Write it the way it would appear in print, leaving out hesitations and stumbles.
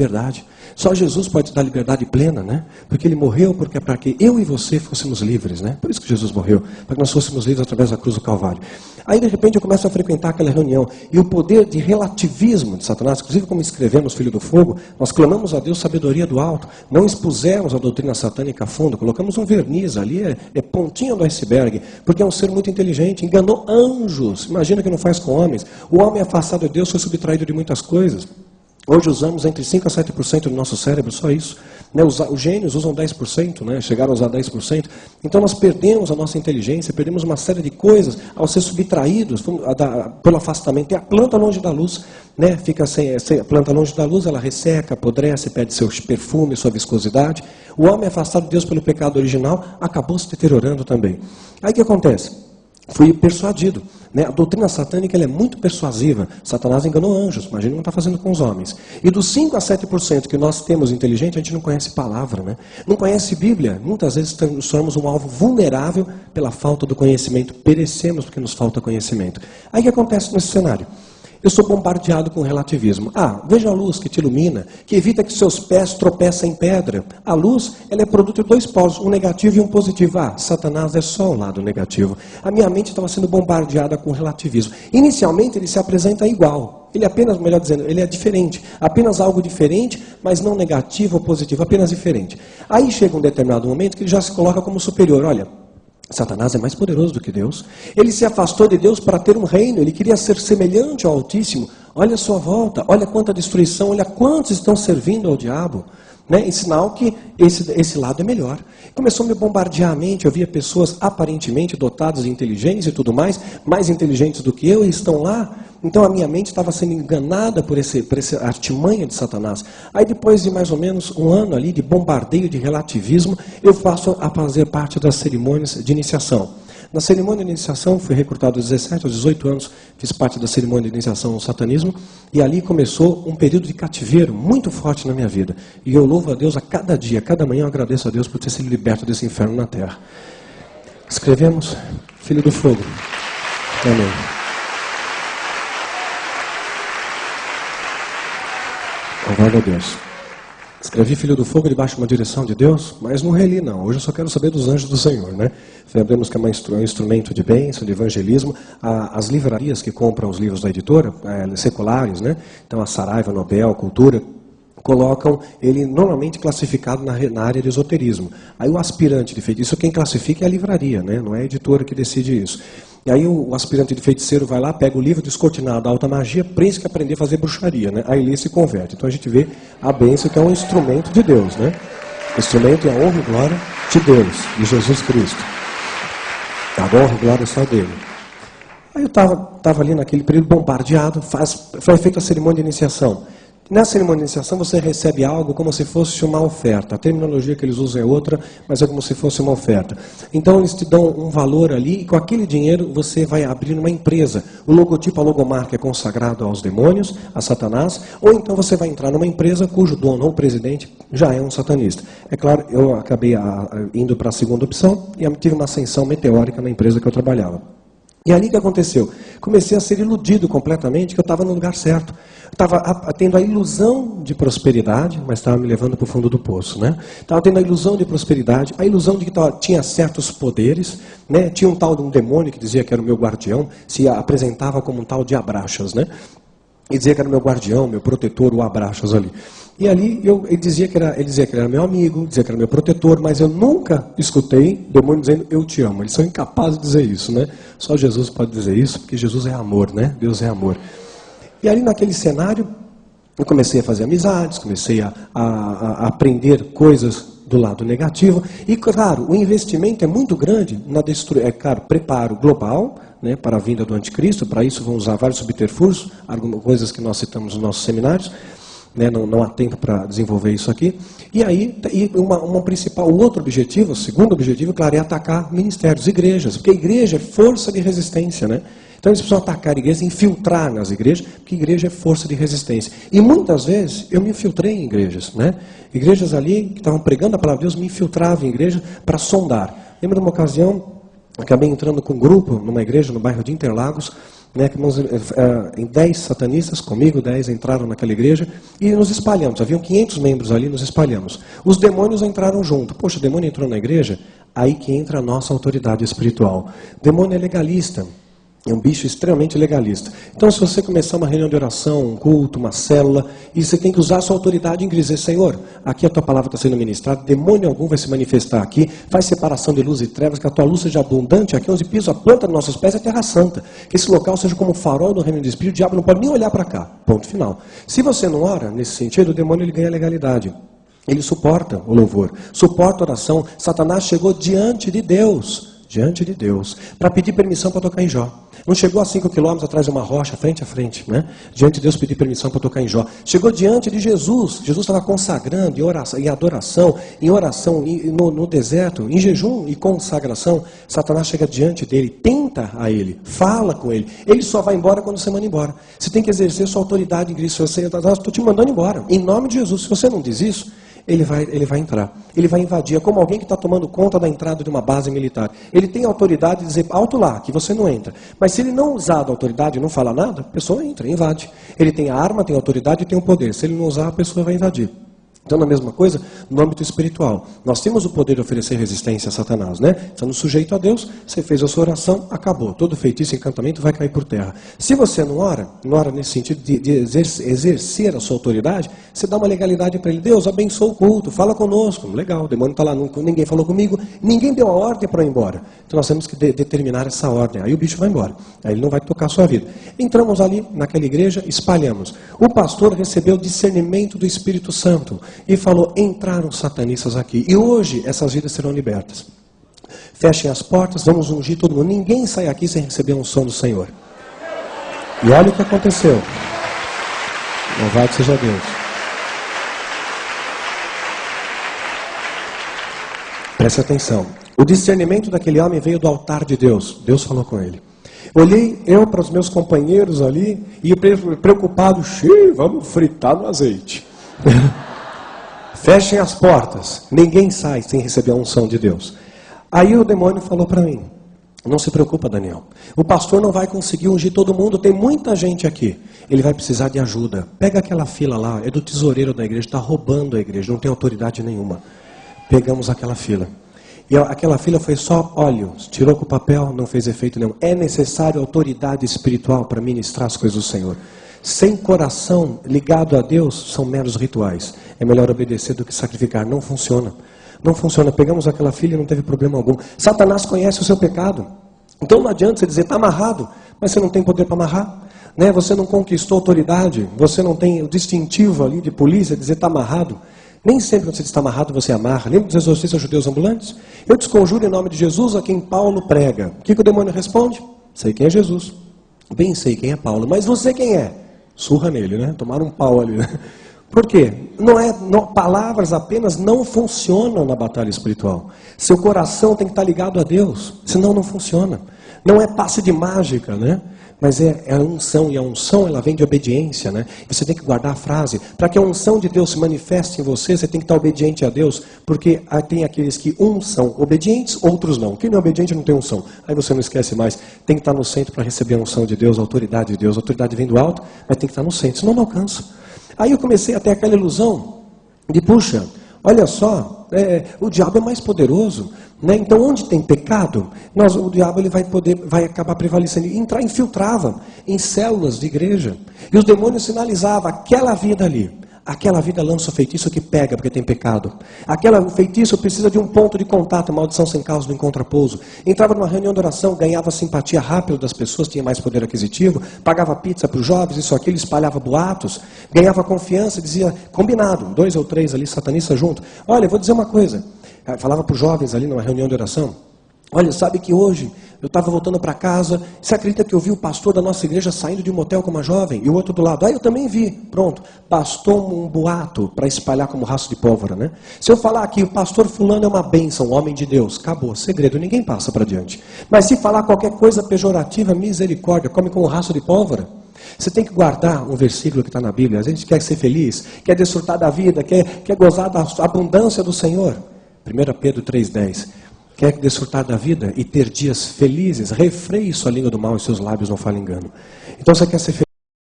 Verdade. Só Jesus pode dar liberdade plena, né? Porque Ele morreu para que eu e você fôssemos livres, né? Por isso que Jesus morreu, para que nós fôssemos livres através da cruz do Calvário. Aí, de repente, eu começo a frequentar aquela reunião. E o poder de relativismo de Satanás, inclusive como escrevemos Filho do Fogo, nós clamamos a Deus sabedoria do alto. Não expusemos a doutrina satânica a fundo, colocamos um verniz ali, é pontinha do iceberg, porque é um ser muito inteligente, enganou anjos. Imagina que não faz com homens. O homem afastado de Deus foi subtraído de muitas coisas. Hoje usamos entre 5% a 7% do nosso cérebro, só isso. Né? Os gênios usam 10%, né? Chegaram a usar 10%. Então nós perdemos a nossa inteligência, perdemos uma série de coisas ao ser subtraídos pelo afastamento. Tem a planta longe da luz, né? Fica sem a planta longe da luz, ela resseca, apodrece, perde seu perfume, sua viscosidade. O homem afastado de Deus pelo pecado original acabou se deteriorando também. Aí o que acontece? Fui persuadido. Né? A doutrina satânica ela é muito persuasiva. Satanás enganou anjos, imagina o que não está fazendo com os homens. E dos 5% a 7% que nós temos inteligente, a gente não conhece palavra, né? Não conhece Bíblia. Muitas vezes somos um alvo vulnerável pela falta do conhecimento. Perecemos porque nos falta conhecimento. Aí o que acontece nesse cenário? Eu sou bombardeado com relativismo. Veja a luz que te ilumina, que evita que seus pés tropeçem em pedra. A luz, ela é produto de dois polos, um negativo e um positivo. Satanás é só o lado negativo. A minha mente estava sendo bombardeada com relativismo. Inicialmente, ele se apresenta igual. Ele apenas, melhor dizendo, ele é diferente. Apenas algo diferente, mas não negativo ou positivo, apenas diferente. Aí chega um determinado momento que ele já se coloca como superior. Olha, Satanás é mais poderoso do que Deus. Ele se afastou de Deus para ter um reino. Ele queria ser semelhante ao Altíssimo. Olha a sua volta, olha quanta destruição, olha quantos estão servindo ao diabo. Né? Em sinal que esse lado é melhor. Começou a me bombardear a mente. Eu via pessoas aparentemente dotadas de inteligência e tudo mais inteligentes do que eu, e estão lá. Então a minha mente estava sendo enganada por essa artimanha de Satanás. Aí depois de mais ou menos um ano ali de bombardeio de relativismo, eu passo a fazer parte das cerimônias de iniciação. Na cerimônia de iniciação, fui recrutado aos 17, aos 18 anos, fiz parte da cerimônia de iniciação no satanismo, e ali começou um período de cativeiro muito forte na minha vida. E eu louvo a Deus a cada dia, a cada manhã eu agradeço a Deus por ter sido liberto desse inferno na terra. Escrevemos Filho do Fogo. Amém. Louvado a Deus. Escrevi Filho do Fogo debaixo de uma direção de Deus, mas não reli não. Hoje eu só quero saber dos anjos do Senhor, né? Sabemos que é um instrumento de bênção, de evangelismo. As livrarias que compram os livros da editora, seculares, né? Então a Saraiva, Nobel, Cultura, colocam ele normalmente classificado na área de esoterismo. Aí o aspirante de feitiço, quem classifica é a livraria, né? Não é a editora que decide isso. E aí o aspirante de feiticeiro vai lá, pega o livro descortinado da alta magia, príncipe aprender a fazer bruxaria, né? Aí ele se converte. Então a gente vê a bênção que é um instrumento de Deus, né? Instrumento e a honra e glória de Deus, de Jesus Cristo. A honra e glória é só dele. Aí eu estava ali naquele período bombardeado, foi feita a cerimônia de iniciação. Na cerimônia de iniciação você recebe algo como se fosse uma oferta. A terminologia que eles usam é outra, mas é como se fosse uma oferta. Então eles te dão um valor ali e com aquele dinheiro você vai abrir uma empresa. O logotipo, a logomarca é consagrado aos demônios, a Satanás, ou então você vai entrar numa empresa cujo dono ou presidente já é um satanista. É claro, eu acabei indo para a segunda opção e tive uma ascensão meteórica na empresa que eu trabalhava. E ali o que aconteceu? Comecei a ser iludido completamente que eu estava no lugar certo. Estava tendo a ilusão de prosperidade, mas estava me levando para o fundo do poço, né? Estava tendo a ilusão de prosperidade, a ilusão de que tinha certos poderes, né? Tinha um tal de um demônio que dizia que era o meu guardião, se apresentava como um tal de Abraxas, né? E dizia que era o meu guardião, meu protetor, o Abraxas ali. E ali ele dizia que ele era meu amigo, dizia que era meu protetor, mas eu nunca escutei demônio dizendo eu te amo. Eles são incapazes de dizer isso, né? Só Jesus pode dizer isso, porque Jesus é amor, né? Deus é amor. E ali naquele cenário, eu comecei a fazer amizades, comecei a aprender coisas do lado negativo. E claro, o investimento é muito grande na preparo global, né, para a vinda do anticristo. Para isso vão usar vários subterfúgios, algumas coisas que nós citamos nos nossos seminários. Né, não há tempo para desenvolver isso aqui. E aí, o outro objetivo, o segundo objetivo, claro, é atacar ministérios, igrejas, porque a igreja é força de resistência, né? Então eles precisam atacar igrejas, infiltrar nas igrejas, porque igreja é força de resistência. E muitas vezes eu me infiltrei em igrejas, né? Igrejas ali que estavam pregando a palavra de Deus, me infiltrava em igrejas para sondar. Lembro de uma ocasião, acabei entrando com um grupo numa igreja no bairro de Interlagos, né, que em 10 satanistas, comigo 10 entraram naquela igreja e nos espalhamos. Haviam 500 membros ali, nos espalhamos. Os demônios entraram junto. Poxa, o demônio entrou na igreja, aí que entra a nossa autoridade espiritual. O demônio é legalista. É um bicho extremamente legalista. Então, se você começar uma reunião de oração, um culto, uma célula, e você tem que usar a sua autoridade em dizer, Senhor, aqui a tua palavra está sendo ministrada, demônio algum vai se manifestar aqui, faz separação de luz e trevas, que a tua luz seja abundante, aqui onde piso a planta dos nossos pés é terra santa, que esse local seja como um farol do reino do Espírito, o diabo não pode nem olhar para cá, ponto final. Se você não ora, nesse sentido, o demônio ele ganha legalidade. Ele suporta o louvor, suporta a oração. Satanás chegou diante de Deus, para pedir permissão para tocar em Jó. Não chegou a 5 quilômetros atrás de uma rocha, frente a frente, né? Diante de Deus pedir permissão para tocar em Jó. Chegou diante de Jesus. Jesus estava consagrando em adoração, no deserto, em jejum e consagração. Satanás chega diante dele, tenta a ele, fala com ele. Ele só vai embora quando você manda embora. Você tem que exercer sua autoridade em Cristo. Estou te mandando embora. Em nome de Jesus. Se você não diz isso, ele vai entrar. Ele vai invadir. É como alguém que está tomando conta da entrada de uma base militar. Ele tem autoridade de dizer, alto lá, que você não entra. Mas se ele não usar da autoridade e não falar nada, a pessoa entra, invade. Ele tem a arma, tem a autoridade e tem o poder. Se ele não usar, a pessoa vai invadir. Então, na mesma coisa, no âmbito espiritual. Nós temos o poder de oferecer resistência a Satanás, né? Estando sujeito a Deus, você fez a sua oração, acabou. Todo feitiço e encantamento vai cair por terra. Se você não ora nesse sentido de exercer a sua autoridade, você dá uma legalidade para ele. Deus, abençoa o culto, fala conosco. Legal, o demônio está lá, ninguém falou comigo, ninguém deu a ordem para eu ir embora. Então, nós temos que determinar essa ordem. Aí o bicho vai embora. Aí ele não vai tocar a sua vida. Entramos ali, naquela igreja, espalhamos. O pastor recebeu discernimento do Espírito Santo. E falou, entraram satanistas aqui. E hoje essas vidas serão libertas. Fechem as portas, vamos ungir todo mundo. Ninguém sai aqui sem receber a unção do Senhor. E olha o que aconteceu. Louvado seja Deus. Preste atenção. O discernimento daquele homem veio do altar de Deus. Deus falou com ele. Olhei eu para os meus companheiros ali e preocupado, vamos fritar no azeite. Fechem as portas, ninguém sai sem receber a unção de Deus. Aí o demônio falou para mim, não se preocupa, Daniel, o pastor não vai conseguir ungir todo mundo, tem muita gente aqui, ele vai precisar de ajuda. Pega aquela fila lá, é do tesoureiro da igreja, está roubando a igreja, não tem autoridade nenhuma. Pegamos aquela fila. E aquela fila foi só óleo, tirou com o papel, não fez efeito nenhum. É necessário autoridade espiritual para ministrar as coisas do Senhor. Sem coração ligado a Deus, são meros rituais. É melhor obedecer do que sacrificar. Não funciona. Não funciona. Pegamos aquela filha e não teve problema algum. Satanás conhece o seu pecado. Então não adianta você dizer, está amarrado, mas você não tem poder para amarrar. Né? Você não conquistou autoridade, você não tem o distintivo ali de polícia, dizer está amarrado. Nem sempre quando você está amarrado, você amarra. Lembra dos exorcistas judeus ambulantes? Eu desconjuro em nome de Jesus a quem Paulo prega. O que o demônio responde? Sei quem é Jesus. Bem sei quem é Paulo. Mas você quem é? Surra nele, né? Tomaram um pau ali, né? Por quê? Palavras apenas não funcionam na batalha espiritual. Seu coração tem que estar ligado a Deus, senão não funciona. Não é passe de mágica, né? Mas é a unção, e a unção ela vem de obediência, né? Você tem que guardar a frase. Para que a unção de Deus se manifeste em você, você tem que estar obediente a Deus, porque tem aqueles que são obedientes, outros não. Quem não é obediente não tem unção. Aí você não esquece mais. Tem que estar no centro para receber a unção de Deus, a autoridade de Deus. A autoridade vem do alto, mas tem que estar no centro, senão não alcança. Aí eu comecei a ter aquela ilusão de, puxa, olha só, o diabo é mais poderoso, né? Então onde tem pecado, o diabo ele vai acabar prevalecendo, infiltrava em células de igreja, e os demônios sinalizavam aquela vida ali. Aquela vida lança o feitiço que pega porque tem pecado. O feitiço precisa de um ponto de contato, maldição sem causa do encontrapouso. Entrava numa reunião de oração, ganhava simpatia rápido das pessoas, tinha mais poder aquisitivo, pagava pizza para os jovens, isso aquilo, espalhava boatos, ganhava confiança, dizia, combinado, 2 ou 3 ali, satanistas junto. Olha, eu vou dizer uma coisa, falava para os jovens ali numa reunião de oração, olha, sabe que hoje eu estava voltando para casa, você acredita que eu vi o pastor da nossa igreja saindo de um motel com uma jovem? E o outro do lado, eu também vi. Pronto, bastou um boato para espalhar como rastro de pólvora, né? Se eu falar que o pastor fulano é uma bênção, um homem de Deus, acabou, segredo, ninguém passa para diante. Mas se falar qualquer coisa pejorativa, misericórdia, come como rastro de pólvora. Você tem que guardar um versículo que está na Bíblia. A gente quer ser feliz, quer desfrutar da vida, quer gozar da abundância do Senhor. 1 Pedro 3,10. Quer desfrutar da vida e ter dias felizes? Refreie sua língua do mal e seus lábios não falem engano. Então você quer ser feliz?